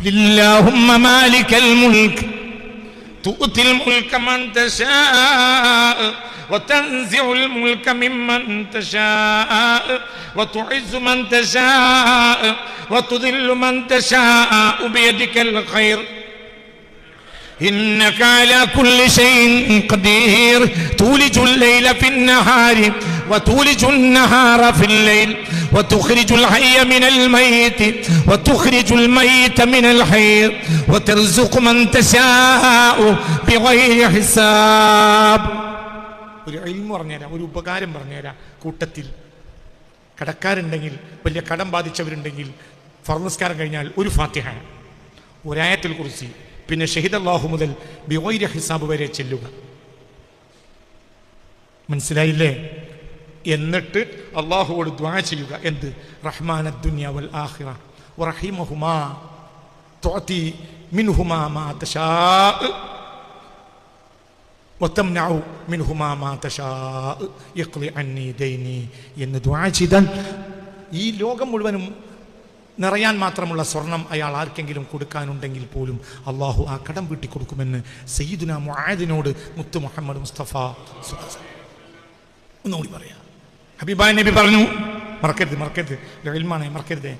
ഖുലില്ലാഹുമ്മ മാലിക്കൽ മുൽക്ക് തുഅ്തിൽ മുൽക മൻ തശാഅ وتنزع الملك ممن تشاء وتعز من تشاء وتذل من تشاء بيدك الخير إنك على كل شيء قدير تولج الليل في النهار وتولج النهار في الليل وتخرج الحي من الميت وتخرج الميت من الحي وترزق من تشاء بغير حساب. ഒരു ഇൽമു പറഞ്ഞുതരാം, ഒരു ഉപകാരം പറഞ്ഞുതരാം. കൂട്ടത്തിൽ കടക്കാരുണ്ടെങ്കിൽ, വലിയ കടം ബാധിച്ചവരുണ്ടെങ്കിൽ ഫർള് നിസ്കാരം കഴിഞ്ഞാൽ ഒരു ഫാത്തിഹ, ഒരായത്തുൽ കുർസി, പിന്നെ ഷഹിദല്ലാഹു മുതൽ ബിഗൈരി ഹിസാബ് വരെ ചെല്ലുക. മനസ്സിലായില്ലേ? എന്നിട്ട് അള്ളാഹുവോട് ദുആ ചെയ്യുക. എന്ത്? റഹ്മാനദ് ദുനിയ വൽ ആഖിറ വറഹിമഹുമാ തുഅതി മിൻഹുമാ മാ തശാഅ വതംനഉ മിൻഹുമാ മാ തശാഅ യഖ്ലി അന്നി ദൈനി എന്ന് ദുആ ചെയ്താൽ ഈ ലോകം മുഴുവനും നിറയാൻ മാത്രമുള്ള സ്വർണം അയാൾ ആർക്കെങ്കിലും കൊടുക്കാനുണ്ടെങ്കിൽ പോലും അള്ളാഹു ആ കടം വീട്ടി കൊടുക്കുമെന്ന് സയ്യിദുനാ മുആദിനോട് മുത്ത് മുഹമ്മദ് മുസ്തഫ ഒന്നുകൂടി പറയാം. ഹബീബായ നബി പറഞ്ഞു, മറക്കരുത് ഇൽമാണ്, മറക്കരുതേ.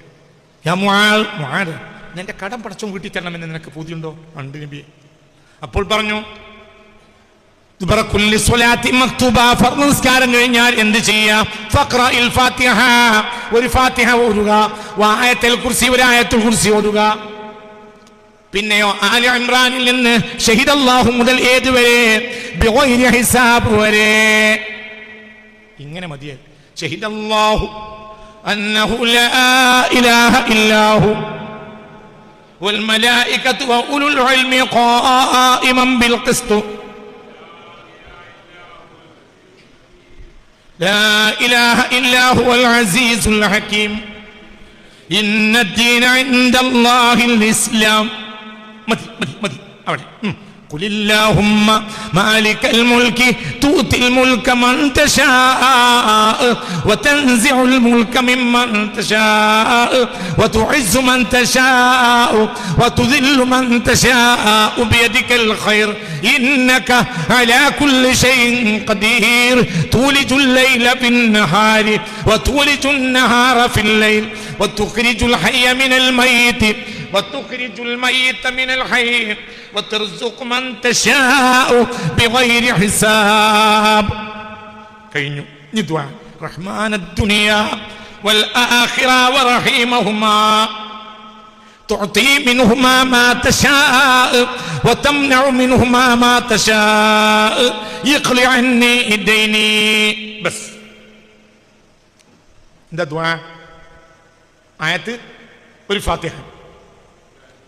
യാ മുആദ്, നിന്റെ കടം പടച്ചോൻ വീട്ടി തരണമെന്ന് നിനക്ക് പൂതിയുണ്ടോ? ഉണ്ട് നബി. അപ്പോൾ പറഞ്ഞു, ഫർള് കഴിഞ്ഞാൽ എന്ത് ചെയ്യാം? ഫഖ്റഇൽ ഫാത്തിഹ, ഒരു ഫാത്തിഹ ഓതുക. വആയത്തുൽ കുർസി, ഒരു ആയത്തുൽ കുർസി ഓതുക. പിന്നെയോ ആലി ഇംറാനിൽ നിന്ന് ഷഹിദല്ലാഹു മുതൽ ഏതുവരെ? ബിഗൈരി ഹിസാബ് വരെ. ഇങ്ങനെ മതിയെ. ഷഹിദല്ലാഹു അന്നഹു ലാ ഇലാഹ ഇല്ലാഹു വൽ മലായികതു വ ഉലുൽ ഇൽമി ഖായിമൻ ബിൽ ഖിസ്ത് لا إله إلا هو العزيز الحكيم إن الدين عند الله الإسلام. مدي أولي. قل اللهم مالك الملك تؤتي الملك من تشاء وتنزع الملك ممن تشاء وتعز من تشاء وتذل من تشاء بيدك الخير إنك على كل شيء قدير تولج الليل في النهار وتولج النهار في الليل وتخرج الحي من الميت وتخرج الميت من الحي وترزق من تشاء بغير حساب. كينو ندعى رحمن الدنيا والآخرة ورحيمهما تعطي منهما ما تشاء وتمنع منهما ما تشاء يقلع عني ديني. بس ده دعاء آيات ഒരു ഫാത്തിഹ,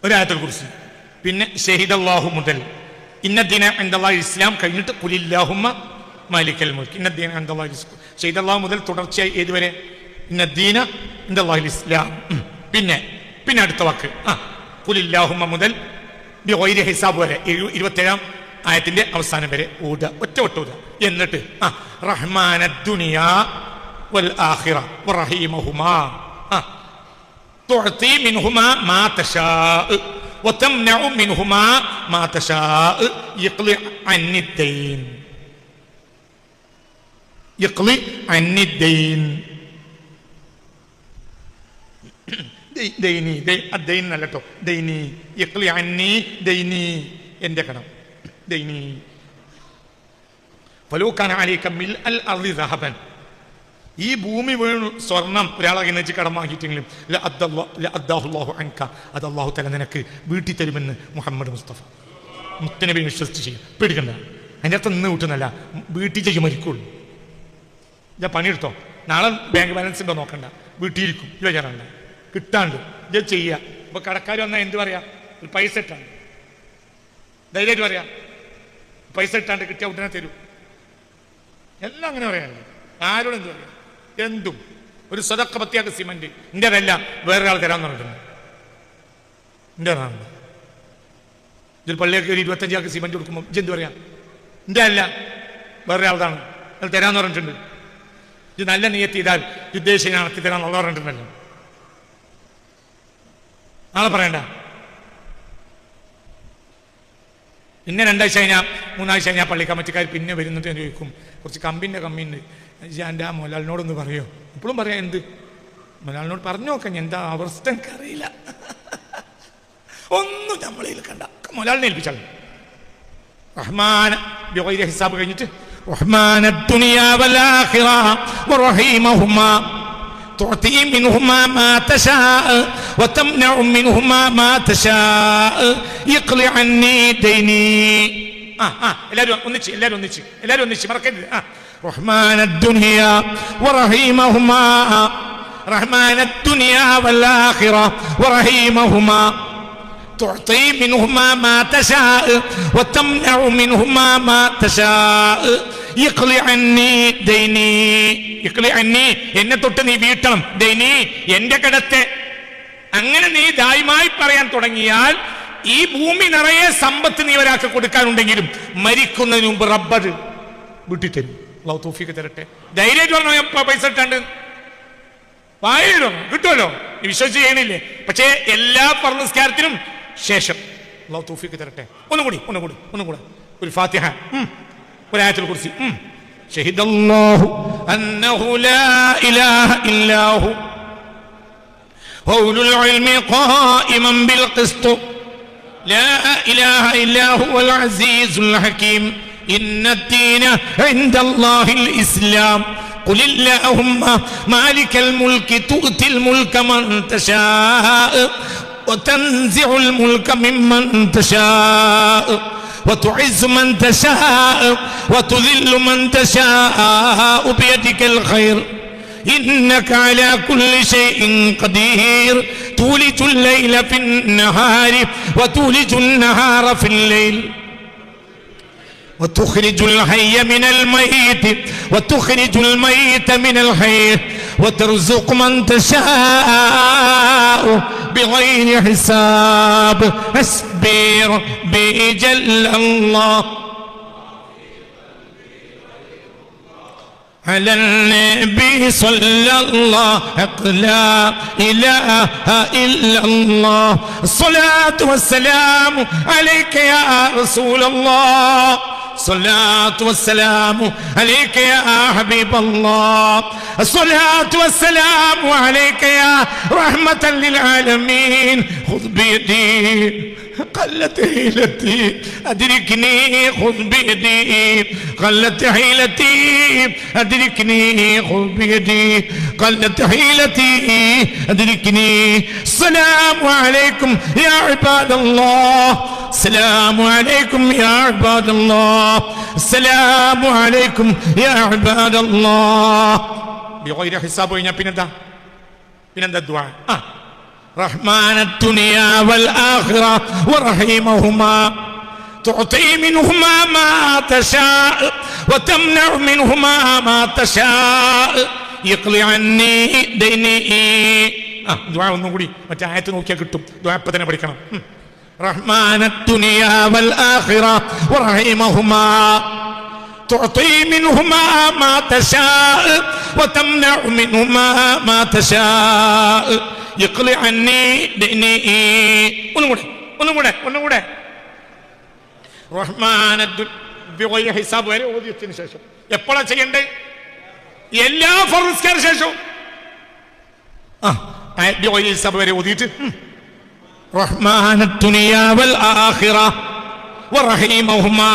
ഒരു ആയത്തുൽ കുർസി, പിന്നെ ഷഹിദല്ലാഹു മുതൽ ഇന്നദ്ദീന ഇൻദല്ലാഹിൽ ഇസ്ലാം കഴിഞ്ഞിട്ട് ഖുലില്ലാഹുമ്മ മാലിക്കൽ മുൽക്ക്. ഇന്നദ്ദീന ഇൻദല്ലാഹിൽ ഇസ്ലാം, ഷഹിദല്ലാഹു മുതൽ തുടർച്ചയായി ഏതുവരെ? ഇന്നദ്ദീന ഇൻദല്ലാഹിൽ ഇസ്ലാം. പിന്നെ അടുത്ത വാക്ക് ഖുലില്ലാഹുമ്മ മുതൽ ബിഗൈരി ഹിസാബ് വരെ 27 ആയത്തിന്റെ അവസാനം വരെ ഓതുക, ഒറ്റ ഓതുക. എന്നിട്ട് റഹ്മാനദ് ദുനിയ വൽ ആഖിറ വറഹീമഹുമാ തുഅതി മിൻഹുമാ മാ തശാഅ വതംനഉ മിൻഹുമാ മാ തശാഅ യഖ്ലി അന്നിദ്ദൈൻ. യഖ്ലി അന്നിദ്ദൈൻ. ദൈനി ദൈൻ അല്ലട്ടോ, ദൈനി. യഖ്ലി അന്നി ദൈനി, എന്റെ കടം. ദൈനി ഫലൗ കാന അലൈക മിൽഅൽ അർളി ദഹബൻ, ഈ ഭൂമി വീണു സ്വർണം ഒരാളെ വെച്ച് കടം വാങ്ങിയിട്ടെങ്കിലും അല്ലാഹു അൻക, അത് അല്ലാഹു തആല നിനക്ക് വീട്ടി തരുമെന്ന് മുഹമ്മദ് മുസ്തഫ മുത്തനബി വിശ്വസിച്ച് ചെയ്യും. പേടിക്കണ്ട. അതിൻ്റെ അർത്ഥം ഇന്ന് വീട്ടുന്നല്ല, വീട്ടിൽ ചെയ്യും, മരിക്കുള്ളൂ. ഞാൻ പണിയെടുത്തോ, നാളെ ബാങ്ക് ബാലൻസ് ഉണ്ടോ നോക്കണ്ട, വീട്ടിലിരിക്കും. വിചാരണ്ട കിട്ടാണ്ട് ഇത് ചെയ്യുക. ഇപ്പൊ കടക്കാർ വന്നാൽ എന്ത് പറയാ? ഒരു പൈസ ഇട്ടാണ്ട് ധൈര്യമായിട്ട് പറയാം, പൈസ ഇട്ടാണ്ട് കിട്ടിയ ഉടനെ തരൂ. എല്ലാം അങ്ങനെ പറയാനല്ലേ, ആരോടും എന്ത് പറയാം? എന്തും. ഒരു സദഖ പത്തിയാക്ക് സിമന്റ് ഇന്റേതല്ല, വേറൊരാൾ തരാമെന്ന് പറഞ്ഞിട്ടുണ്ട്. ഇന്റേതാണ്. ഇതിൽ പള്ളിയൊക്കെ ഒരു 25 ആൾക്ക് സിമന്റ് കൊടുക്കുമ്പോൾ ഇതെന്ത് പറയാം? ഇന്റെ അല്ല, വേറൊരാളതാണ്, അത് തരാമെന്ന് പറഞ്ഞിട്ടുണ്ട്. ഇത് നല്ല നിയത്ത് ചെയ്താൽ ഉദ്ദേശിച്ച് നടത്തി തരാമെന്നുള്ള പറഞ്ഞിട്ടുണ്ടല്ലോ. നാളെ പറയണ്ട, പിന്നെ 2 ആഴ്ച കഴിഞ്ഞാൽ 3 ആഴ്ച കഴിഞ്ഞാൽ പള്ളി കമ്മിറ്റിക്കാർ പിന്നെ വരുന്നിട്ട് ഞാൻ ചോദിക്കും, കുറച്ച് കമ്മിയുണ്ട് എൻ്റെ ആ മുതലാളിനോടൊന്ന് പറയോ? ഇപ്പോഴും പറയാം, എന്ത് മുതലാളിനോട് പറഞ്ഞു നോക്കാം, എന്താ അവസ്ഥ എനിക്കറിയില്ല. ഒന്നും നമ്മളതിൽ കണ്ട മുതലാളിനെ ഏൽപ്പിച്ചാൽ റഹ്മാൻ ബിഗൈരി ഹിസാബ് കഴിഞ്ഞിട്ട് റഹ്മാന ദുനിയാ വൽ ആഖിറ വറഹീമഹുമാ തുഅതി മിൻഹുമാ മാ തശാഅ വതംനഉ മിൻഹുമാ മാ തശാഅ യഖ്ലി അന്നി ദൈനി. എല്ലാവരും ഒന്നിച്ച് മറക്കരുത്. റഹ്മാന ദുനിയാ വറഹീമഹുമാ റഹ്മാന ദുനിയാ വൽ ആഖിറ വറഹീമഹുമാ തുഅതി മിൻഹുമാ മാ തശാഅ വതംനഉ മിൻഹുമാ മാ തശാഅ യഖ്ലി അന്നി ദൈനി. യഖ്ലി അന്നി, എന്നെ തൊട്ട് നീ വീട്ടണം, ദൈനി, എന്റെ കടത്തെ. അങ്ങനെ നീ ദായിമായി പറയാൻ തുടങ്ങിയാൽ ഈ ഭൂമി നിറയെ സമ്പത്ത് നീ ഒരാൾക്ക് കൊടുക്കാനുണ്ടെങ്കിലും മരിക്കുന്നതിന് മുമ്പ് റബ്ബർ വീട്ടിത്തരും. അല്ലാഹു തൗഫീഖ് തരട്ടെ. ധൈര്യമായിട്ട് പറഞ്ഞു, പൈസ ഇട്ടാണ്ട് വായിലും കിട്ടുമല്ലോ, നീ വിശ്വസിച്ച് ചെയ്യണില്ലേ? പക്ഷേ എല്ലാ ഫർള് നിസ്കാരത്തിനും ശേഷം അല്ലാഹു തൗഫീഖ് തരട്ടെ. ഒന്നുകൂടെ ഒരു ഫാത്തിഹ, ഒരു ആയത്തുൽ കുർസി. ഷഹിദല്ലാഹു അന്നഹു ലാ ഇലാഹ ഇല്ലാഹു വഉലുൽ ഇൽമി ഖായിമൻ ബിൽ ഖിസ്ത് ലാ ഇലാഹ ഇല്ലാ ഹുവൽ അസീസുൽ ഹകീം ഇന്നദ്ദീന ഇൻദല്ലാഹിൽ ഇസ്ലാം قل اللهم مالك الملك تؤتي الملك من تشاء وتنزع الملك ممن تشاء وتعز من تشاء وتذل من تشاء بيدك الخير إنك على كل شيء قدير تولج الليل في النهار وتولج النهار في الليل وتخرج الحي من الميت وتخرج الميت من الحي وترزق من تشاء بغير حساب حسبي ربي جل الله على النبي صلى الله لا إله إلا الله الصلاة والسلام عليك يا رسول الله الصلاة والسلام عليك يا حبيب الله الصلاة والسلام عليك يا رحمة للعالمين خذ بيدي قلت حيلتي أدركني خذ بيدي قلت حيلتي أدركني خذ بيدي قلت حيلتي أدركني السلام عليكم يا عباد الله السلام عليكم يا عباد الله السلام عليكم يا عباد الله بغير حساب وين بيندا الدعاء رحمن الدنيا والآخرة ورحيمهما تعطي منهما ما تشاء وتمنع منهما ما تشاء يقلي عني ديني. دعاء ഒന്നുകൂടി മറ്റേ ആയത്ത് നോക്കിയാൽ കിട്ടും. ദുആ ഇപ്പോ തന്നെ പഠിക്കണം. رحمن الدنيا والآخرة ورحيمهما تعطي منهما ما تشاء وتمنع منهما ما تشاء يقلي عني ديني. ഒന്നുകൂടെ റഹ്മാന ബിഗൈരി ഹിസാബ് വരെ ഓതിയതിനു ശേഷം എപ്പോഴാ ചെയ്യണ്ടേ? എല്ലാ ഫർള് നിസ്കാര ശേഷവും ബിഗൈരി ഹിസാബ് വരെ ഓതിയിട്ട് رحمن الدنيا والآخرة ورحيمهما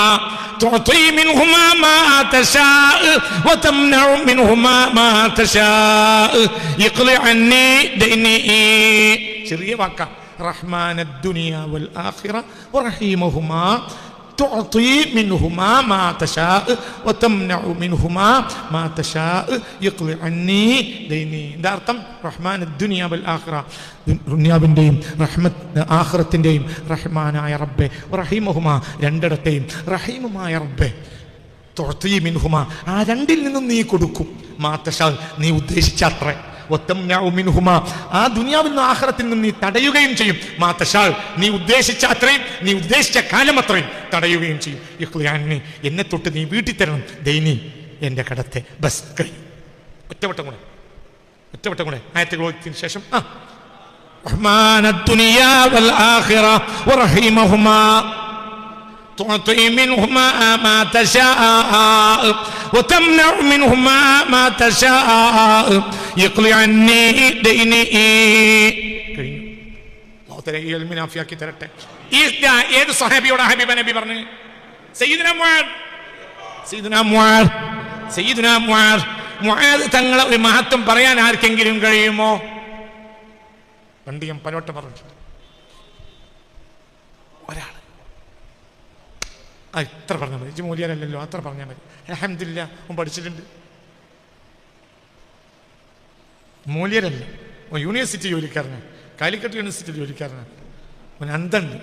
تعطي منهما ما تشاء وتمنع منهما ما تشاء يقلي عني ديني. ചെറിയ വാക്ക رحمن الدنيا والآخرة ورحيمهما تعطي منهما ما تشاء وتمنع منهما ما تشاء يقضي عني ديني. ده أرتم رحمن الدنيا والآخرة ദുനിയാവിൻ്റെയും റഹ്മത്ത് ആഖിറത്തിൻ്റെയും റഹ്മാനായ റബ്ബെ റഹീമഹുമാ രണ്ടിടത്തെയും റഹീമുമായ റബ്ബെ തുഅതി മിൻഹുമാ ആ രണ്ടിൽ നിന്നും നീ കൊടുക്കും മാ തശാ നീ ഉദ്ദേശിച്ച അത്ര വതംനഉ മിൻഹുമാ ആ ദുനിയാവിൽ നിന്നും ആഖിറത്തിൽ നിന്നും നീ തടയുകയും ചെയ്യും മാ തശാ നീ ഉദ്ദേശിച്ച അത്രയും നീ ഉദ്ദേശിച്ച കാലം അത്രയും തടയുകയും ചെയ്യും. ഇഖ്ലിയാനി എന്നെ തൊട്ട് നീ വീട്ടിൽ തരണം ദൈനി എൻ്റെ കടത്തെ. ബസ് കഴിയും. ഒറ്റവട്ടം കൂടെ ആയത്തുകൾക്ക് ശേഷം رحمن الدنيا والآخرة ورحيمهما تعطي منهما ما تشاء وتمنع منهما ما تشاء يقضي عني ديني. അല്ലാഹു തആല ഈ ഇൽമിനെ ആഫിയാക്കി തരട്ടെ. ഏത് സ്വഹാബിയോടാ ഹബീബ നബി പറഞ്ഞു? സയ്യിദുനാ മുആദ് തങ്ങളെ ഒരു മഹത്വം പറയാൻ ആർക്കെങ്കിലും കഴിയുമോ? പണ്ട് ഞാൻ പലവട്ടം പറഞ്ഞിട്ടുണ്ട്. ഒരാൾ ഇത്ര പറഞ്ഞാൽ മതി, ഇജ്ജ് മൂല്യാരല്ലല്ലോ, അത്ര പറഞ്ഞാൽ മതി. അൽഹംദുലില്ലാ ഓൻ പഠിച്ചിട്ടുണ്ട്. മൂല്യരല്ല, ഓൻ യൂണിവേഴ്സിറ്റി ജോലിക്കാരനാണ്, കാലിക്കറ്റ് യൂണിവേഴ്സിറ്റി ജോലിക്കാരനാണ്. ഓൻ അന്തണ്ട്.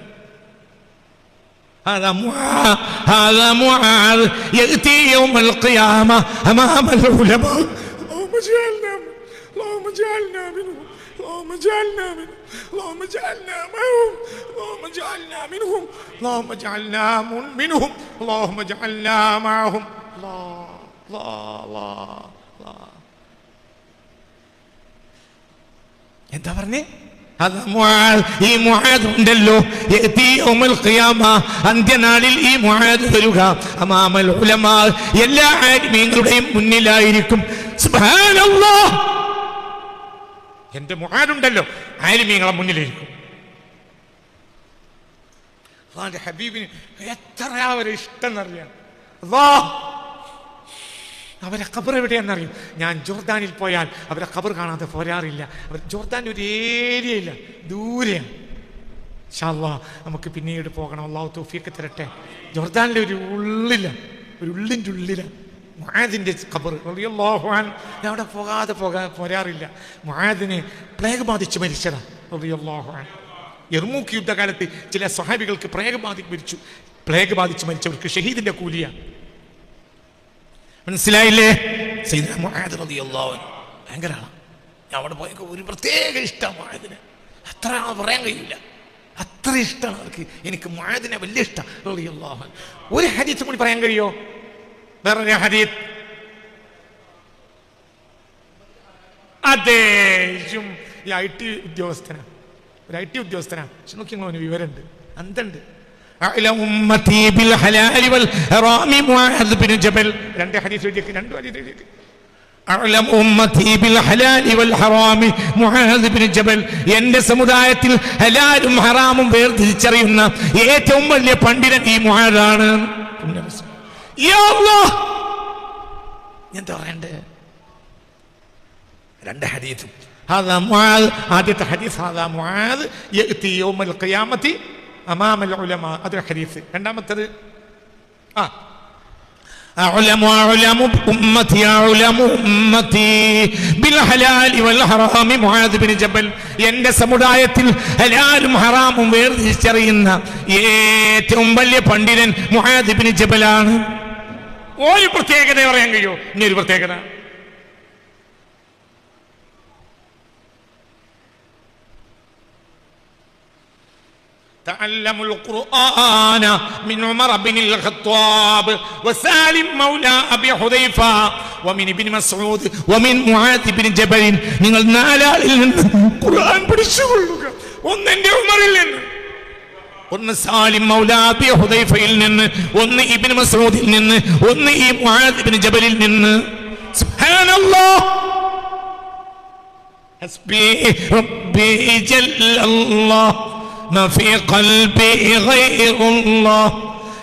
هذا معاذ يأتي يوم القيامة أمام العلماء. اللهم اجعلنا اللهم اجعلنا منهم اللهم اجعلنا منهم اللهم اجعلنا معهم اللهم اجعلنا منهم اللهم اجعلنا منهم اللهم اجعلنا معهم. الله الله الله الله. എന്താ പറഞ്ഞേ? ഈ മുആദ് ഉണ്ടല്ലോ, അന്ത്യനാളിൽ ഈ മുആദ് വരിക അമാമൽ ഉലമാ, എല്ലാ ആലിമീങ്ങളുടെയും മുന്നിലായിരിക്കും. സുബ്ഹാനല്ലാഹ്, എന്റെ മുആദ് ഉണ്ടല്ലോ ആലിമീങ്ങളെ മുന്നിലായിരിക്കും. അല്ലാഹുവിന്റെ ഹബീബിന് എത്ര അവരെ ഇഷ്ടം എന്നറിയാം. അവരെ ഖബർ എവിടെയാണെന്നറിയും. ഞാൻ ജോർദാനിൽ പോയാൽ അവരെ ഖബർ കാണാതെ പോരാറില്ല. അവർ ജോർദാൻ്റെ ഒരു ഏരിയയില്ല, ദൂരെയാണ്. ഇൻഷാ അല്ലാഹ് നമുക്ക് പിന്നീട് പോകണം. അല്ലാഹു തൗഫീഖ് തരട്ടെ. ജോർദാനിലെ ഒരു ഉള്ളിൻ്റെ ഉള്ളിലാണ് മുആദിൻ്റെ ഖബർ റളിയല്ലാഹു അൻഹു. ഞാൻ അവിടെ പോരാറില്ല. മുആദിനെ പ്ലേഗ് ബാധിച്ച് മരിച്ചതാണ് റളിയല്ലാഹു അൻഹു. യർമൂക്ക് യുദ്ധകാലത്ത് ചില സ്വഹാബികൾക്ക് പ്ലേഗ് ബാധിച്ച് മരിച്ചവർക്ക് ഷഹീദിന്റെ കൂലിയാണ്. മനസ്സിലായില്ലേ? സയ്യിദുനാ മുആദ് റളിയല്ലാഹു അൻഹു ഭയങ്കര ആളാണ്. ഞാൻ അവിടെ പോയ ഒരു പ്രത്യേക ഇഷ്ടമാണ് മുആദിനെ. അത്ര പറയാൻ കഴിയില്ല, അത്ര ഇഷ്ടമാണ് അവർക്ക്. എനിക്ക് മുആദിനെ വലിയ ഇഷ്ടമാണ് റളിയല്ലാഹു അൻഹു. ഒരു ഹദീസ് കൂടി പറയാൻ കഴിയോ? വേറൊരു ഹദീസ് അദ്ദേഹം ഈ IT ഉദ്യോഗസ്ഥനാണ്, ഒരു IT ഉദ്യോഗസ്ഥനാണ്. പക്ഷെ നോക്കി അവന് വിവരമുണ്ട്, അന്തണ്ട്. ഉമ്മത്തി ബിൽ ഹലാലി വൽ ഹറാമി മുആദ് ബിൻ ജബൽ. രണ്ട് ഹദീസ് എഴുതിയേക്ക്, രണ്ട് ഹദീസ് എഴുതിയേക്ക്. അഅലം ഉമ്മത്തി ബിൽ ഹലാലി വൽ ഹറാമി മുആദ് ബിൻ ജബൽ. എന്റെ സമുദായത്തിൽ ഹലാലും ഹറാമും വേർതിരിച്ചറിയുന്ന ഏറ്റവും വലിയ പണ്ഡിതൻ ഈ മുആദാണ്. യാ അല്ലാഹ്, എന്താ പറയണ്ടേ? രണ്ട് ഹദീസും. ഹാദാ മുആദ്, ആദ്യത്തെ ഹദീസ് ഹാദാ മുആദ് യഅതി യൗമൽ ഖിയാമത്തി അമാമൽ ഉലമാ, അതൊരു ഹദീസ്. രണ്ടാമത്തേത് അഅലമു ഉമ്മത്തി ബിൽ ഹലാലി വൽ ഹറാമി മുആദ് ബിൻ ജബൽ. എന്റെ സമുദായത്തിൽ ഹലാലും ഹറാമും വേർതിരിച്ചറിയുന്ന ഏറ്റവും വലിയ പണ്ഡിതൻ മുആദ് ബിൻ ജബലാണ്. ഒരു പ്രത്യേകത പറയാൻ കഴിയോ? ഇനി ഒരു പ്രത്യേകത, تعلموا القرآن من عمر بن الخطاب وسالم مولى أبي حذيفة ومن ابن مسعود ومن معاذ بن جبل. നിങ്ങൾ നാലാളിൽ നിന്ന് ഖുർആൻ പഠിച്ചുകൊള്ളുക. ഒന്ന് എൻ്റെ ഉമറിൽ നിന്ന്, ഒന്ന് സാലിം മൗല അബി ഹുദൈഫയിൽ നിന്ന്, ഒന്ന് ഇബ്നു മസ്ഊദിൽ നിന്ന്, ഒന്ന് ഈ മുആദ് ബിൻ ജബലിൽ നിന്ന്. സുബ്ഹാനല്ലാഹ്, ഹസ്ബി റബ്ബി ജല്ലല്ലാഹ് ما في قلبي غير الله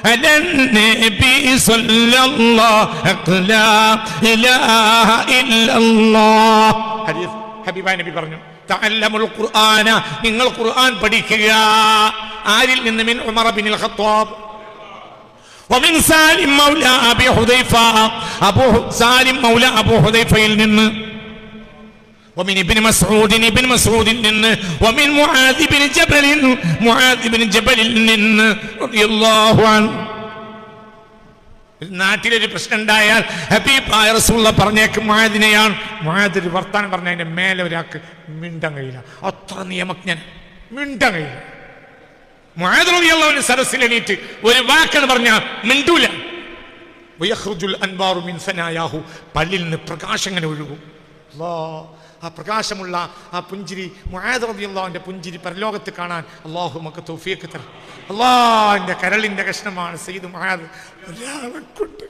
على النبي صلى الله لا إله إلا الله. حديث ഹബീബായ നബി പറഞ്ഞു, തഅല്ലമുൽ ഖുർആന, നിങ്ങൾ ഖുർആൻ പഠിക്കുക. ആരിൽ നിന്ന്? മിൻ ഉമർ ബിനുൽ ഖത്താബ് വമിൻ സാലിം മൗല അബി ഹുദൈഫ, സാലിം മൗല അബൂ ഹുദൈഫയിൽ നിന്ന്, ومن ابن مسعود നിന്ന്, ومن معاذ بن جبل നിന്ന് റളിയല്ലാഹു അൻഹു. നാട്ടിലൊരു പ്രശ്നം ഉണ്ടായാൽ ഹബീബായ റസൂലുള്ള പറഞ്ഞേക്ക് മുആദിനെയാണ്. മുആദ് ഒരു വർത്താനം പറഞ്ഞ അതിന്റെ മേലെ ഒരാൾക്ക് മിണ്ടാൻ കഴിയില്ല, അത്ര നിയമജ്ഞൻ, മിണ്ടാൻ കഴിയില്ല. മുആദ് റളിയല്ലാഹു അൻഹു സദസ്സിൽ എണീറ്റ് ഒരു വാക്കാണ് പറഞ്ഞാൽ മിണ്ടൂല. വയഖ്റുജുൽ അൻവാറു മിൻ സനായാഹു, പല്ലിൽ നിന്ന് പ്രകാശം ഇങ്ങനെ ഒഴുകും. അല്ലാഹ്, ആ പ്രകാശമുള്ള ആ പുഞ്ചിരി മുആദ് റളിയല്ലാഹുവിന്റെ പുഞ്ചിരി പരലോകത്ത് കാണാൻ അല്ലാഹു നമുക്ക് തൗഫീഖ് തരണം. അല്ലാഹുവിന്റെ കരളിന്റെ കഷ്ണമാണ് സയ്യിദ് മുആദ്. ഒരാളെ കൊണ്ട്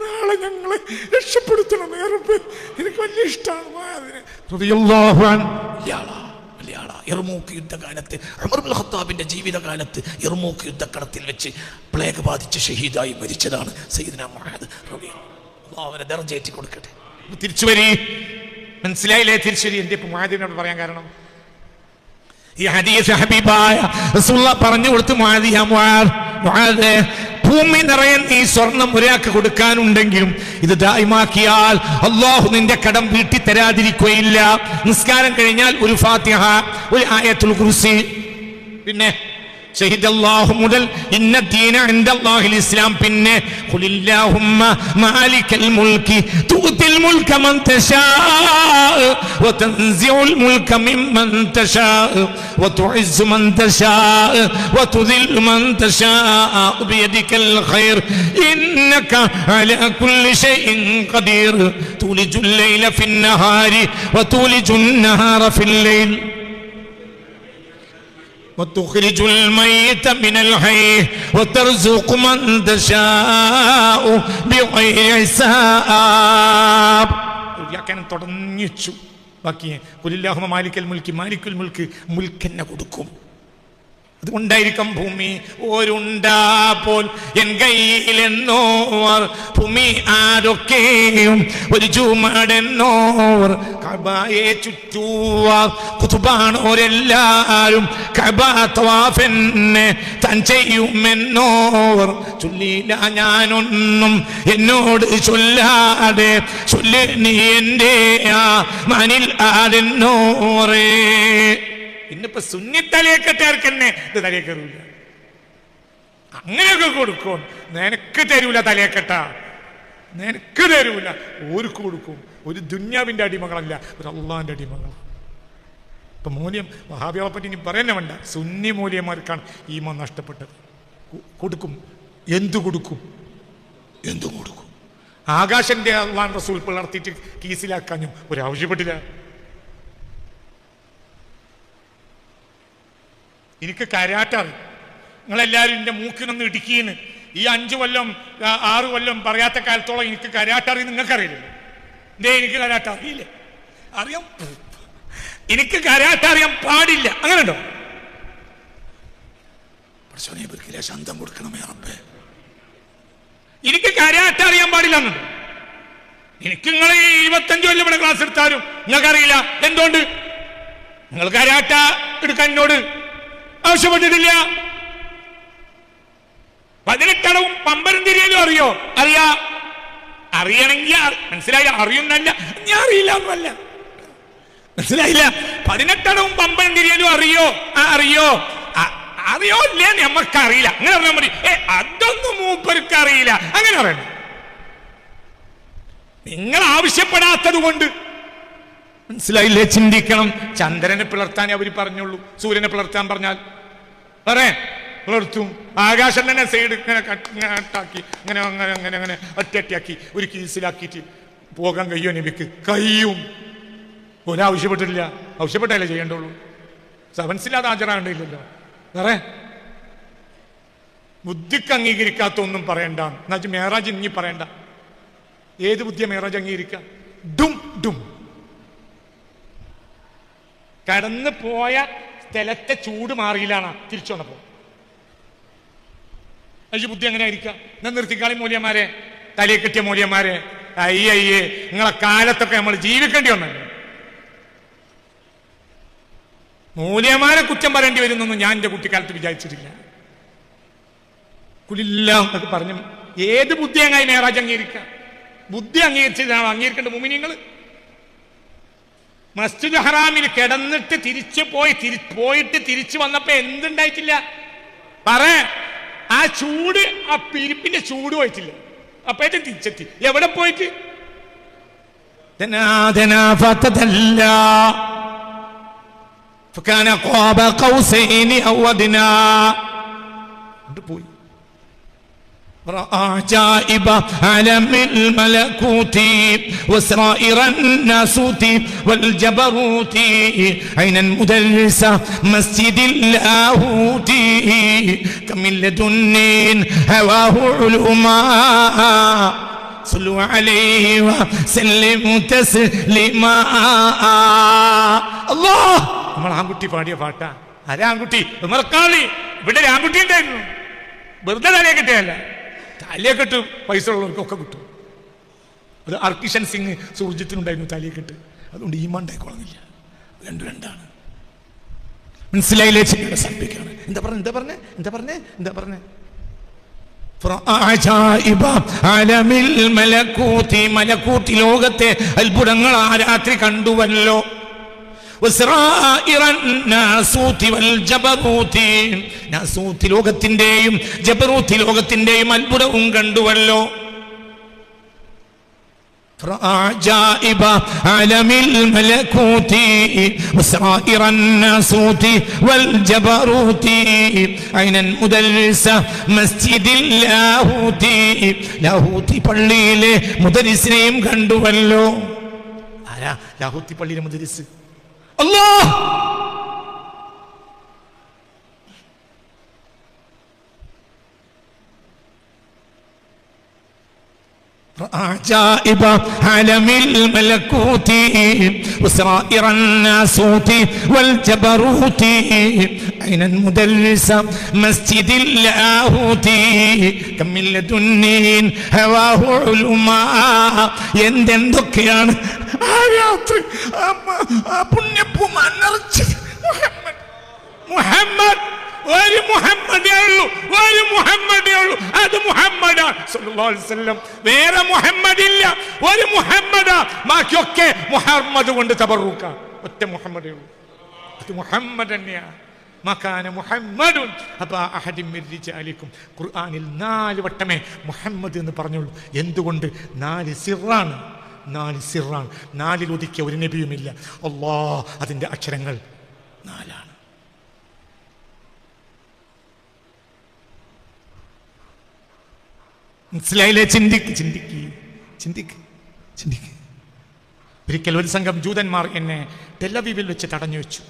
നാളെ ഞങ്ങളെ രക്ഷപ്പെടുത്തണം റബ്ബേ. എനിക്ക് വലിയ ഇഷ്ടമാണ് മുആദിനെ റളിയല്ലാഹു അൻഹു. യർമൂക്ക് യുദ്ധകാലത്ത് ഉമർ ഇബ്നുൽ ഖത്താബിന്റെ ജീവിതകാലത്ത് യർമൂക്ക് യുദ്ധക്കടത്തിൽ വെച്ച് പ്ലേഗ് ബാധിച്ച് ഷഹീദായി മരിച്ചതാണ് സയ്യിദ്നാ മുആദ് റളിയല്ലാഹു. അല്ലാഹു അവരെ ദർജ ഏറ്റി കൊടുക്കട്ടെ. തിരിച്ചു വരി, മനസ്സിലായില്ലേ? തിരിച്ചു വരി. എന്റെ മുആദിനോട് പറയാൻ കാരണം ഈ ഹദീസ് ഹബീബായ റസൂലുള്ളാഹി പറഞ്ഞു കൊടുത്തു. മുആദ്, ഭൂമി നിറയെ നീ സ്വർണം ഒരാൾക്ക് കൊടുക്കാനുണ്ടെങ്കിലും ഇത് ദായിമാക്കിയാൽ അല്ലാഹു നിന്റെ കടം വീട്ടി തരാതിരിക്കുകയില്ല. നിസ്കാരം കഴിഞ്ഞാൽ ഒരു ഫാത്തിഹ, ഒരു ആയത്തുൽ കുർസി, പിന്നെ ഷഹിദല്ലാഹു മുതൽ ഇന്ന ദീന ഇൻദല്ലാഹിൽ ഇസ്ലാം, പിന്നെ ഖുലില്ലാഹുമ്മ മാലിക്കൽ മുൽക്കി തുഅതിൽ മുൽക മൻ തശാ വതൻസിഉൽ മുൽക മിമ്മൻ തശാ വതുഇസ്സു മൻ തശാ വതുദില്ലു മൻ തശാ ബിയദിക്കൽ ഖൈർ ഇന്നക അലാ കുല്ലി ഷൈഇൻ ഖദീർ തുലിജുൽ ലൈല ഫിൻ നഹാരി വതുലിജുൻ നഹാറ ഫിൽ ലൈൽ وتخرج الميت من الحي وترزق من تشاء بغير حساب. വ്യാഖ്യാനം തുടങ്ങിച്ചു. ബാക്കി ഖുലില്ലാഹുമ്മ മാലിക്കൽ മുൽക്കി, മാലിക്കുൽ മുൽക്ക് മുൽക്കെന്നെ കൊടുക്കും. അതുകൊണ്ടായിരിക്കും ഭൂമി ഒരുണ്ടാ പോൽ എൻ കയ്യിലെന്നോർ, ഭൂമി ആരൊക്കെയും ഒരു ചുമടെന്നോർ, കഅബയെ ചുറ്റുവാർ കുതുബാണോരെല്ലാരും, കഅബ തവാഫെന്നെ താൻ ചെയ്യുമെന്നോർ. ചൊല്ലില്ല ഞാനൊന്നും എന്നോട് ചൊല്ലാതെ, ചൊല്ല് നീ എൻ്റെ ആ മനിൽ ആരെന്നോറേ. ഇന്നിപ്പോ സുന്നി തലയെക്കെട്ടാർക്കെന്നെ ഇത് തലയെക്കറിയില്ല. അങ്ങനെയൊക്കെ കൊടുക്കും. നിനക്ക് തരൂല തലയെക്കെട്ട, നിനക്ക് തരൂല. ഓർക്ക് കൊടുക്കും. ഒരു ദുന്യാവിന്റെ അടിമകളല്ല, ഒരു അള്ളാന്റെ അടിമകളാണ്. ഇപ്പൊ മൂല്യം വഹാബികളെ പറ്റി ഇനി പറയുന്ന വേണ്ട. സുന്നി മൂല്യന്മാർക്കാണ് ഈമാൻ നഷ്ടപ്പെട്ടത്. കൊടുക്കും. എന്തു കൊടുക്കും? എന്തു കൊടുക്കും? ആകാശന്റെ അള്ളാൻ റസൂൽ പിളർത്തിയിട്ട് കീസിലാക്കാനും ഒരാവശ്യപ്പെട്ടില്ല. എനിക്ക് കരാട്ടാണ്. നിങ്ങളെല്ലാവരും എൻ്റെ മൂക്കിനൊന്ന് ഇടുക്കിന്ന് ഈ 5 കൊല്ലം 6 കൊല്ലം പറയാത്ത കാലത്തോളം എനിക്ക് കരാട്ടറി. നിങ്ങൾക്കറിയില്ല എന്തേ? എനിക്ക് കരാട്ട അറിയില്ലേ? അറിയാം. എനിക്ക് കരാട്ട അറിയാൻ പാടില്ല. അങ്ങനെ ഉണ്ടോ? ശാന്തം കൊടുക്കണമേ റബ്ബേ. എനിക്ക് കരാട്ട അറിയാൻ പാടില്ല എന്നുണ്ട്. എനിക്ക് നിങ്ങൾ 25 കൊല്ലം ഇവിടെ ക്ലാസ് എടുത്താലും നിങ്ങൾക്കറിയില്ല. എന്തുകൊണ്ട്? നിങ്ങൾ കരാട്ട എടുക്കാൻ എന്നോട് ആവശ്യപ്പെട്ടിട്ടില്ല. 18 അടവും പമ്പരം തിരിയലും അറിയോ? അറിയണമെങ്കിൽ മനസ്സിലായി. അറിയുന്നല്ല, ഞാൻ അറിയില്ല എന്നല്ല. മനസ്സിലായില്ല? 18 അടവും പമ്പരം തിരിയലും അറിയോ? അറിയോ ഇല്ലേ? നമ്മക്കറിയില്ല. അങ്ങനെ പറഞ്ഞാൽ മതി. അതൊന്നും മൂപ്പർക്ക് അറിയില്ല. അങ്ങനെ പറയണം. നിങ്ങൾ ആവശ്യപ്പെടാത്തത് കൊണ്ട്. മനസ്സിലായില്ലേ? ചിന്തിക്കണം. ചന്ദ്രനെ പിളർത്താൻ അവർ പറഞ്ഞുള്ളൂ. സൂര്യനെ പിളർത്താൻ പറഞ്ഞാൽ പിളർത്തും. ആകാശം തന്നെ സൈഡ് ഇങ്ങനെ കട്ടാക്കി ഇങ്ങനെ അങ്ങനെ അങ്ങനെ അങ്ങനെ ഒറ്റയാക്കി ഒരു കീസിലാക്കിയിട്ട് പോകാൻ കഴിയോ? നബിക്ക് കഴിയും. ഒരാവശ്യപ്പെട്ടിട്ടില്ല. ആവശ്യപ്പെട്ടല്ലേ ചെയ്യേണ്ടുള്ളൂ. മനസ്സിലാതെ ഹാജരാകേണ്ടിയില്ലല്ലോ. ബുദ്ധിക്ക് അംഗീകരിക്കാത്ത ഒന്നും പറയണ്ട. എന്നുവെച്ചാൽ മേറാജ് ഇനി പറയണ്ട. ഏത് ബുദ്ധിയെ മേറാജ് അംഗീകരിക്കുക? ഡും ഡും. കടന്നു പോയ സ്ഥലത്തെ ചൂട് മാറിയില്ലാണ് തിരിച്ചു വന്നപ്പോ. അയ്യ ബുദ്ധി എങ്ങനെ ആയിരിക്കാം? ഞാൻ നിർത്തിക്കാളി മൂല്യന്മാരെ, തലയെ കെട്ടിയ മൂല്യന്മാരെ, അയ്യയ്യേ നിങ്ങളെ കാലത്തൊക്കെ നമ്മൾ ജീവിക്കേണ്ടി വന്നല്ലോ. മൂല്യന്മാരെ കുറ്റം പറയേണ്ടി വരുന്നൊന്നും ഞാൻ എൻ്റെ കുട്ടിക്കാലത്ത് വിചാരിച്ചിട്ടില്ല. കുലില്ല എന്നൊക്കെ പറഞ്ഞു. ഏത് ബുദ്ധി അങ്ങനെ മേറാജ് അംഗീകരിക്കാം? ബുദ്ധി അംഗീകരിച്ചതാണോ അംഗീകരിക്കേണ്ട മുഅ്മിനീങ്ങൾ? മസ്ജിദ് ഹറാമിൽ കിടന്നിട്ട് പോയിട്ട് തിരിച്ചു വന്നപ്പോ എന്തുണ്ടായിട്ടില്ല? ആ ചൂട്, ആ പിരിപ്പിന്റെ ചൂട് പോയിട്ടില്ല. അപ്പേറ്റം തിരിച്ചെത്തി. എവിടെ പോയിട്ട്? പോയി. عجائب عالم الملكوت وسرائر الناسوت والجبروت عينا مدرسة مسجد اللاهوت كم من لدن هواه علماء صلوا عليه وسلموا تسليما الله നമ്മൾ ആൺകുട്ടി പാടിയ പാട്ടാ. ആരാ ആൺകുട്ടി? ഉമർക്കാളി. ഇവിടെ ഒരു ആൺകുട്ടി ഉണ്ടായിരുന്നു. വെറുതെ തലയെ കിട്ടിയല്ല, തലയെക്കെട്ട് പൈസ ഉള്ളവർക്കൊക്കെ കിട്ടും. അത് അർക്കിഷൻ സിംഗ് സുർജിത്തിനുണ്ടായിരുന്നു തലയെക്കെട്ട്. അതുകൊണ്ട് ഈമാൻ ഉണ്ടായിക്കോളുന്നില്ല. രണ്ടാണ്. മനസ്സിലായില്ലേ? ചിന്തയുടെ സൽപ്പിക്കാണ്. എന്താ പറഞ്ഞേ മലക്കൂത്തി ലോകത്തെ അത്ഭുതങ്ങൾ ആ രാത്രി കണ്ടുവല്ലോ. ലോകത്തിന്റെയും ജബറൂത്തി ലോകത്തിന്റെയും അത്ഭുതവും കണ്ടുവല്ലോ. عجائب عالم الملكوت وسرائر الناسوت والجبروت عينا مدرسة مسجد اللاهوت ലാഹൂത്തി പള്ളിയിലെ മുദരിസിനെയും കണ്ടുവല്ലോ. ആരാ ലാഹൂത്തി പള്ളിയിലെ മുദരിസ്? അല്ലാഹ്. عجائب عالم الملكوت وسرائر الناسوت والجبروت عينا مدرسة مسجد اللاهوت كم من لدن هواه علماء എന്തൊക്കെയാണ് ആ രാത്രി പുണ്യപ്പൂമാൻ നിറച്ചത്. മുഹമ്മദ് ഒരു മുഹമ്മദേ ഉള്ളൂ, അത് മുഹമ്മദാണ് സല്ലല്ലാഹു അലൈഹി വസല്ലം. വേറെ മുഹമ്മദ് ഇല്ല, ഒരു മുഹമ്മദാ. ബാക്കിയൊക്കെ മുഹമ്മദ് കൊണ്ട് തബറുക്ക. ഒറ്റ മുഹമ്മദേ ഉള്ളൂ, അത് മുഹമ്മദ് തന്നെയാണ്. മകാന മുഹമ്മദുൻ അബാ അഹദിൻ മിൻ റിജാലിക്കും. ഖുർആനിൽ 4 വട്ടമേ മുഹമ്മദ് എന്ന് പറഞ്ഞുള്ളൂ. എന്തുകൊണ്ട്? 4 സിറാണ്. 4 ഒതുക്കിയ ഒരു നബിയുമില്ല. അല്ലാഹ് അതിന്റെ അക്ഷരങ്ങൾ 4. മനസ്സിലായില്ലേ? ചിന്തിക്ക്. ഒരിക്കൽ ഒരു സംഘം ജൂതന്മാർ എന്നെ ടെലവീവിൽ വെച്ച് തടഞ്ഞു വെച്ചു.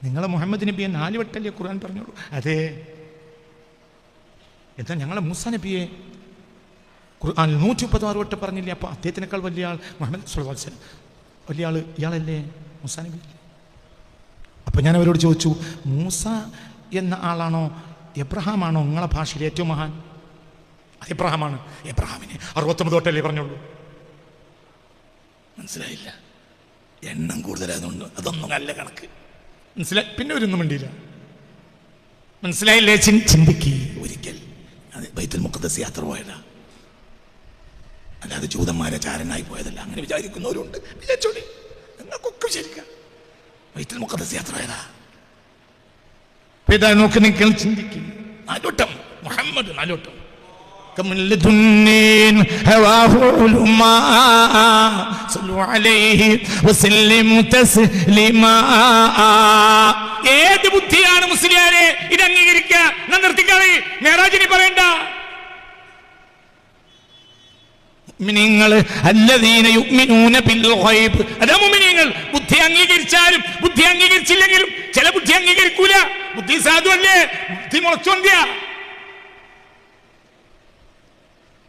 നിങ്ങളെ മുഹമ്മദ് നബിയെ 4 വട്ടല്ലേ ഖുർആൻ പറഞ്ഞോളൂ? അതെ. എന്താ ഞങ്ങളെ മൂസാ നബിയെ ഖുർആനിൽ 136 വട്ടം പറഞ്ഞില്ലേ? അപ്പോൾ അദ്ദേഹത്തിനേക്കാൾ വലിയ ആൾ മുഹമ്മദ് സ്വല്ലല്ലാഹു അലൈഹി വസല്ലം, വലിയ ആൾ ഇയാളല്ലേ മൂസാ നബി? അപ്പോൾ ഞാൻ അവരോട് ചോദിച്ചു, മൂസ എന്ന ആളാണോ എബ്രഹാമാണോ നിങ്ങളെ ഭാഷയിൽ ഏറ്റവും മഹാൻ? എബ്രഹാമാണ്. എബ്രഹാമിന് 69 വട്ടല്ലേ പറഞ്ഞോളൂ? മനസ്സിലായില്ല? എണ്ണം കൂടുതലായതുകൊണ്ട് അതൊന്നും നല്ല കണക്ക്. മനസ്സിലായി? പിന്നെ ഒരൊന്നും വേണ്ടിയില്ല. മനസ്സിലായില്ലേ? ചിന്തിക്ക്. ഒരിക്കൽ അത് ബൈത്തുൽ മുഖദ്ദസ് യാത്ര പോയതാ, അല്ലാതെ ജൂതന്മാരെ ചാരനായി പോയതല്ല. അങ്ങനെ വിചാരിക്കുന്നവരുണ്ട്. വിചാരിച്ചോളി, നിങ്ങൾക്കൊക്കെ ശരിക്കാം. ബൈത്തുൽ മുഖദ്ദസ് യാത്ര പോയതാ. നോക്ക്, നിങ്ങൾ ചിന്തിക്കും. 4 വട്ടം മുഹമ്മദ്, 4 വട്ടം. كمن لدن هواه علماء صلوا عليه وسلموا تسليما. ഏത് ബുദ്ധിയാണ് മുസ്ലിയാരെ ഇത് അംഗീകരിക്കുക? നിർത്തിക്കളി. മേറാജിനി പറയണ്ട. മുഅ്മിനീങ്ങൾ അല്ലദീന യുഅ്മിനൂന ബിൽ ഗൈബ്. അതാ മുഅ്മിനീങ്ങൾ. ബുദ്ധി അംഗീകരിച്ചാലും ബുദ്ധി അംഗീകരിച്ചില്ലെങ്കിലും ചില ബുദ്ധി അംഗീകരിക്കൂല. ബുദ്ധി സാധുവല്ലേ? ബുദ്ധി മുളച്ചോണ്ടിയാ.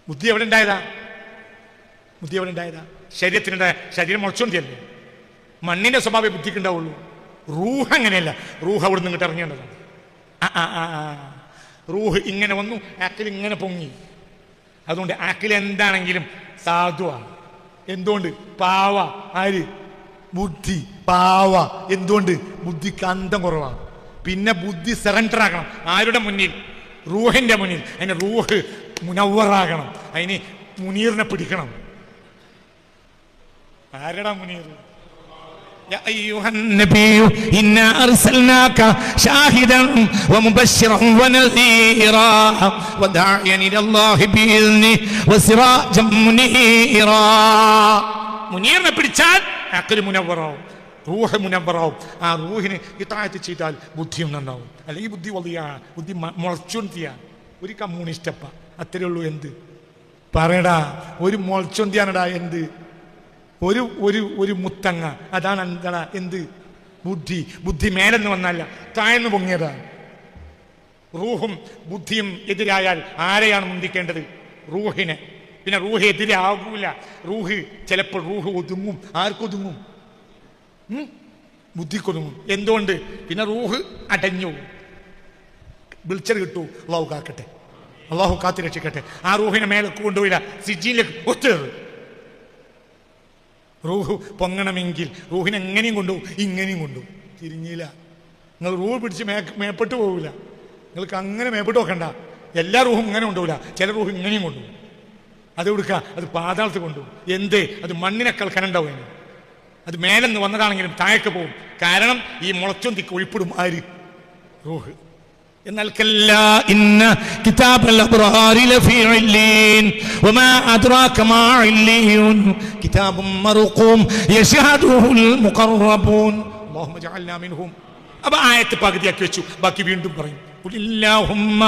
ബുദ്ധി എവിടെ ഉണ്ടായതാ? ശരീരത്തിനുണ്ടായ ശരീരം മുളച്ചോണ്ടിയല്ലേ? മണ്ണിന്റെ സ്വഭാവം ബുദ്ധിക്ക് ഉണ്ടാവുള്ളൂ. റൂഹ് അങ്ങനെയല്ല. റൂഹ് അവിടെ നിന്ന് ഇങ്ങോട്ട് ഇറങ്ങേണ്ടതാണ്. റൂഹ് ഇങ്ങനെ വന്നു, ആക്കിൽ ഇങ്ങനെ പൊങ്ങി. അതുകൊണ്ട് ആക്കിൽ എന്താണെങ്കിലും സാധുവാണ്. എന്തുകൊണ്ട്? പാവ. ആര്? ബുദ്ധി പാവ. എന്തുകൊണ്ട്? ബുദ്ധിക്ക് അന്തം കുറവാണ്. പിന്നെ ബുദ്ധി സറണ്ടർ ആക്കണം. ആരുടെ മുന്നിൽ? റൂഹിന്റെ മുന്നിൽ. അതിന് റൂഹ് മുനവ്വറാകണം. അതിന് മുനീറിനെ പിടിക്കണം. ആരടാ മുനീർ? يا أيها النبي إنا أرسلناك شاهدا ومبشرا ونذيرا وداعيا إلى الله بإذنه وسراجا منيرا. മുനീറിനെ പിടിച്ചാൽ അഖ്ൽ മുനവ്വറാവും, റൂഹ് മുനവ്വറാവും. ആ റൂഹിന് ഇതാഅത്ത് ചെയ്താൽ ബുദ്ധിയും നന്നാവും. അല്ലെങ്കിൽ ബുദ്ധി വലിയ ബുദ്ധി മുളച്ചുണ്ടിയ ഒരു കമ്മ്യൂണിസ്റ്റപ്പ അത്രേ ഉള്ളൂ. എന്ത് പറയടാ, ഒരു മുളച്ചൊന്തിയാണടാ. എന്ത് ഒരു ഒരു ഒരു മുത്തങ്ങ, അതാണ് എന്താടാ? എന്ത് ബുദ്ധി. ബുദ്ധി മേലെന്ന് വന്നല്ല, താഴ്ന്നു പൊങ്ങിയതാണ്. റൂഹും ബുദ്ധിയും എതിരായാൽ ആരെയാണ് മുന്തിക്കേണ്ടത്? റൂഹിനെ. പിന്നെ റൂഹ് എതിരാകൂല. റൂഹ് ചിലപ്പോൾ റൂഹ് ഒതുങ്ങും. ആർക്കൊതുങ്ങും? ബുദ്ധിക്കൊതുങ്ങും. എന്തുകൊണ്ട്? പിന്നെ റൂഹ് അടഞ്ഞു. വിളിച്ചത് കിട്ടൂ. അള്ളാഹു കാക്കട്ടെ, അള്ളാഹു കാത്തു രക്ഷിക്കട്ടെ. ആ റൂഹിനെ മേലെ കൊണ്ടുപോയില്ല, സിജിയിലേക്ക് ഒത്തേറ്. റൂഹ് പൊങ്ങണമെങ്കിൽ റൂഹിനെ എങ്ങനെയും കൊണ്ടുപോകും, ഇങ്ങനെയും കൊണ്ടുപോകും. തിരിഞ്ഞില്ല. നിങ്ങൾ റൂഹ് പിടിച്ച് മേപ്പെട്ട് പോകില്ല. നിങ്ങൾക്ക് അങ്ങനെ മേപ്പെട്ട് നോക്കണ്ട. എല്ലാ റൂഹും ഇങ്ങനെ കൊണ്ടുപോകില്ല. ചില റൂഹ് ഇങ്ങനെയും കൊണ്ടുപോകും. അത് കൊടുക്കുക, അത് പാതാളത്ത് കൊണ്ടുപോകും. എന്ത്? അത് മണ്ണിനേക്കാൾ കനണ്ടാവും. അത് മേലെന്ന് വന്നതാണെങ്കിലും താഴേക്ക് പോകും. കാരണം ഈ മുളച്ചൊന്തിക്ക് ഒഴിപ്പിടും. ആര്? റൂഹ്. എന്നാൽ കല്ലാ ഇന്ന കിതാബൽ അബ്റാരി ലഫീ ഇല്ലീൻ വമാ അദ്റാക മാ ഇല്ലീൻ കിതാബും മർഖൂം യശഹദുഹുൽ മുഖറബൂൻ അല്ലാഹുമ്മ ജഅൽനാ മിൻഹും. അപ്പോൾ ആയത്ത് പകുതിയാക്കി വെച്ചു. ബാക്കി വീണ്ടും പറയും. ഖുലില്ലാഹുമ്മ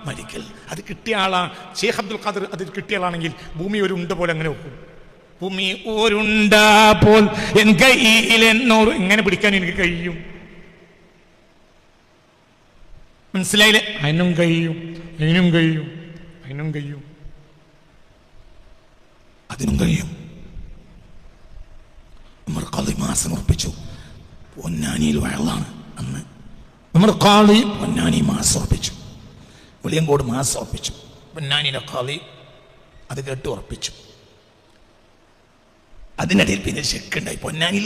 മലിക്കൽ. അത് കിട്ടിയ ആളാണ് ഷെയ്ഖ് അബ്ദുൽ ഖാദർ. അത് കിട്ടിയ ആളാണെങ്കിൽ ഭൂമി ഒരു ഉണ്ട പോലെ അങ്ങനെ വെക്കും. ഭൂമി ഒരുണ്ട പോൽ എൻ കയ്യിൽ എന്നോട് എങ്ങനെ പിടിക്കാൻ എനിക്ക് കഴിയും? മനസ്സിലായില്ലേ? അതിനും കഴിയും, അതിനും കഴിയും, അതിനും കഴിയും, അതിനും കഴിയും. ഉമർ ഖാളി മാസം ഉറപ്പിച്ചു. പൊന്നാനിയിൽ വയലാണ് അന്ന്. ഉമർ ഖാളി പൊന്നാനി മാസം ഉറപ്പിച്ചു. വെളിയങ്കോട് മാസം ഉറപ്പിച്ചു. പൊന്നാനിയിലെ ഖാളി അത് കേട്ട് ഉറപ്പിച്ചു. അതിനിടയിൽ പിന്നെ ശെക്കുണ്ടായി. പൊന്നാനിയിൽ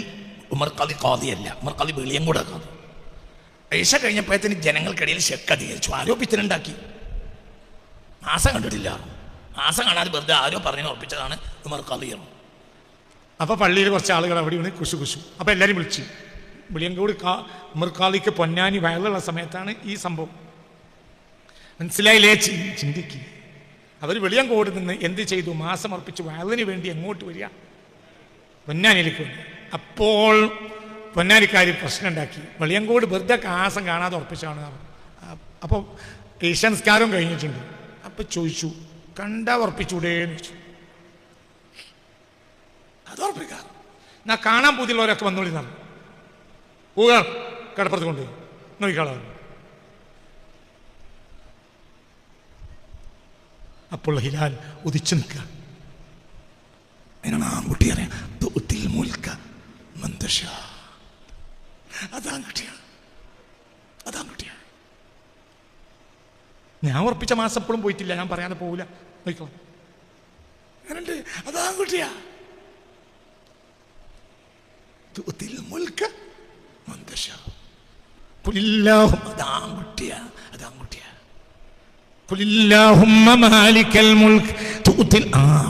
ഉമർ ഖാളി ഖാദിയല്ല, ഉമർ ഖാളി വെളിയങ്കോട് ഖാദി. പൈസ കഴിഞ്ഞപ്പോഴത്തേന് ജനങ്ങൾക്കിടയിൽ ശെക്ക് അധികരിച്ചു. ആരോ പിത്തനുണ്ടാക്കി. മാസം കണ്ടിട്ടില്ല. മാസം കാണാതെ വെറുതെ ആരോ പറഞ്ഞു ഉറപ്പിച്ചതാണ് ഉമർ ഖാളി. അപ്പോൾ പള്ളിയിൽ കുറച്ച് ആളുകൾ അവിടെ ഉണ്ട് കുശു കുശു. അപ്പോൾ എല്ലാവരും വിളിച്ചു. വെളിയങ്കോട് ഉമർ ഖാളിക്ക് പൊന്നാനി വയലുള്ള സമയത്താണ് ഈ സംഭവം. മനസ്സിലായില്ലേ? ചിന്തിക്കുക. അവർ വെളിയങ്കോട് നിന്ന് എന്ത് ചെയ്തു? മാസം അർപ്പിച്ച് വയലിന് വേണ്ടി എങ്ങോട്ട് വരിക? പൊന്നാനിയിലേക്ക് വന്നു. അപ്പോൾ പൊന്നാനിക്കാർ പ്രശ്നം ഉണ്ടാക്കി. വെളിയങ്കോട് വെറുതെ മാസം കാണാതെ ഉറപ്പിച്ചാണ്. അപ്പോൾ ഈശാൻസ്കാരം കഴിഞ്ഞിട്ടുണ്ട്. അപ്പോൾ ചോദിച്ചു, കണ്ടാ ഉറപ്പിച്ചൂടേന്ന് ചോദിച്ചു. അത് ഉറപ്പിക്കാറ്. എന്നാ കാണാൻ പുതിയുള്ളവരൊക്കെ വന്നോളി നടന്നു പോകാൻ കടപ്പുറത്ത് കൊണ്ട് നോക്കിക്കാളാണ്. അപ്പോൾ ഹിലാൽ ഉദിച്ചു നിൽക്കുക. അതിനാണ് ആൺകുട്ടി അറിയാം. അതാൺകുട്ടിയാണ്, അതാൺകുട്ടിയാണ്. ഞാൻ ഉറപ്പിച്ച മാസം എപ്പോഴും പോയിട്ടില്ല. ഞാൻ പറയാതെ പോവില്ല. നോക്കിക്കോ, അങ്ങനുണ്ട്. അതാൺകുട്ടിയാ. അതാൺകുട്ടിയാ, അതാൺകുട്ടിയാ.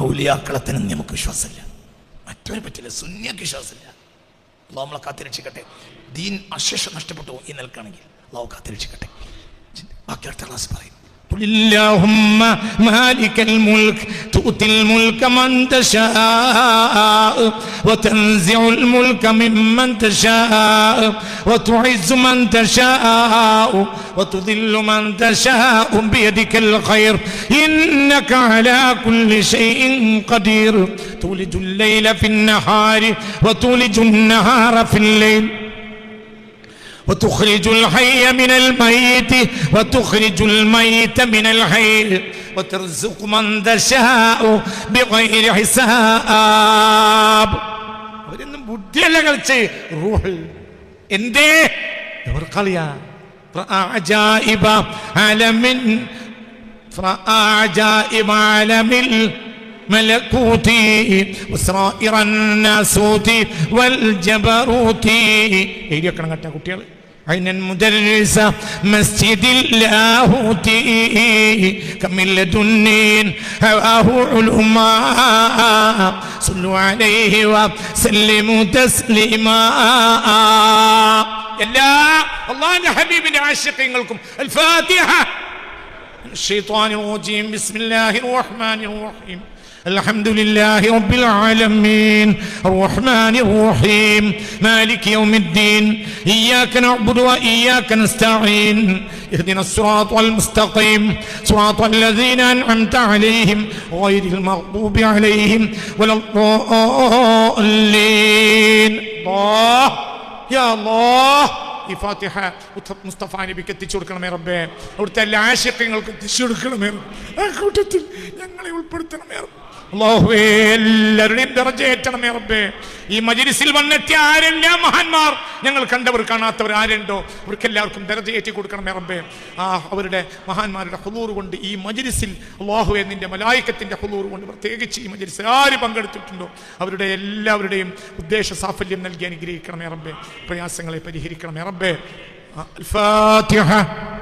ഔലിയാക്കളത്തിനും നമുക്ക് വിശ്വാസമില്ല. മറ്റവരെ പറ്റില്ല. സുന്നിയക്ക് വിശ്വാസമില്ല. അള്ളാഹു നമ്മളെ കാത്തിരക്ഷിക്കട്ടെ. ദീൻ അശേഷം നഷ്ടപ്പെട്ടു ഈ നിൽക്കുകയാണെങ്കിൽ അള്ളാഹു കാത്തിരക്ഷിക്കട്ടെ. ബാക്കി അടുത്ത ക്ലാസ് പറയും. اللهم مالك الملك تؤتي الملك من تشاء وتنزع الملك ممن تشاء وتعز من تشاء وتذل من تشاء بيدك الخير إنك على كل شيء قدير تولج الليل في النهار وتولج النهار في الليل وتخرج الحي من الميت وتخرج الميت من الحي وترزق من تشاء بغير حساب. അവരൊന്നും ബുദ്ധിയല്ല കളിച്ച്. റൂഹ് എന്തേ ഇവർ കളിയാ. عجائب عالم الملكوت وسرائر الناسوت والجبروت. എഴുതിയേക്കണം കേട്ടോ കുട്ടികൾ. عين مدرسة مسجد اللاهوت كمل لدنين هواه علماء صلوا عليه وسلموا تسليما. എല്ലാ അല്ലാഹുവിന്റെ ഹബീബിന്റെ ആശിഖീങ്ങൾക്കും الفاتحة الشيطان الرجيم بسم الله الرحمن الرحيم الحمد لله رب العالمين الرحمن الرحيم مالك يوم الدين إياك نعبد وإياك نستعين اهدنا الصراط المستقيم صراط الذين أنعمت عليهم غير المغضوب عليهم ولا الضالين الله يا الله ഈ ഫാത്തിഹ മുസ്തഫ നബിക്ക് എത്തിച്ചു കൊടുക്കണമേ റബ്ബേ. അവിടുത്തെ എല്ലാ ആശയങ്ങൾക്ക് എത്തിച്ചു കൊടുക്കണമേ. ആ കൂട്ടത്തിൽ ഞങ്ങളെ ഉൾപ്പെടുത്തണമേ അല്ലാഹുവേ. എല്ലാവരുടെയും ദറജ ഏറ്റണമേ റബ്ബേ. ഈ മജ്‌ലിസിൽ വന്നെത്തിയ ആരെല്ലാം മഹാന്മാർ, ഞങ്ങൾ കണ്ടവർ കാണാത്തവർ ആരുണ്ടോ അവർക്കെല്ലാവർക്കും ദറജ ഏറ്റി കൊടുക്കണമേ റബ്ബേ. അവരുടെ മഹാന്മാരുടെ ഹുളൂർ കൊണ്ട് ഈ മജ്‌ലിസിൽ അല്ലാഹുവേ നിന്റെ മലായികത്തിന്റെ ഹുളൂർ കൊണ്ട് പ്രത്യേകിച്ച് ഈ മജ്‌ലിസിൽ ആര് പങ്കെടുത്തിട്ടുണ്ടോ അവരുടെ എല്ലാവരുടെയും ഉദ്ദേശ സാഫല്യം നൽകി അനുഗ്രഹിക്കണമേ റബ്ബേ. പ്രയാസങ്ങളെ പരിഹരിക്കണമേ റബ്ബേ. الفاتحة.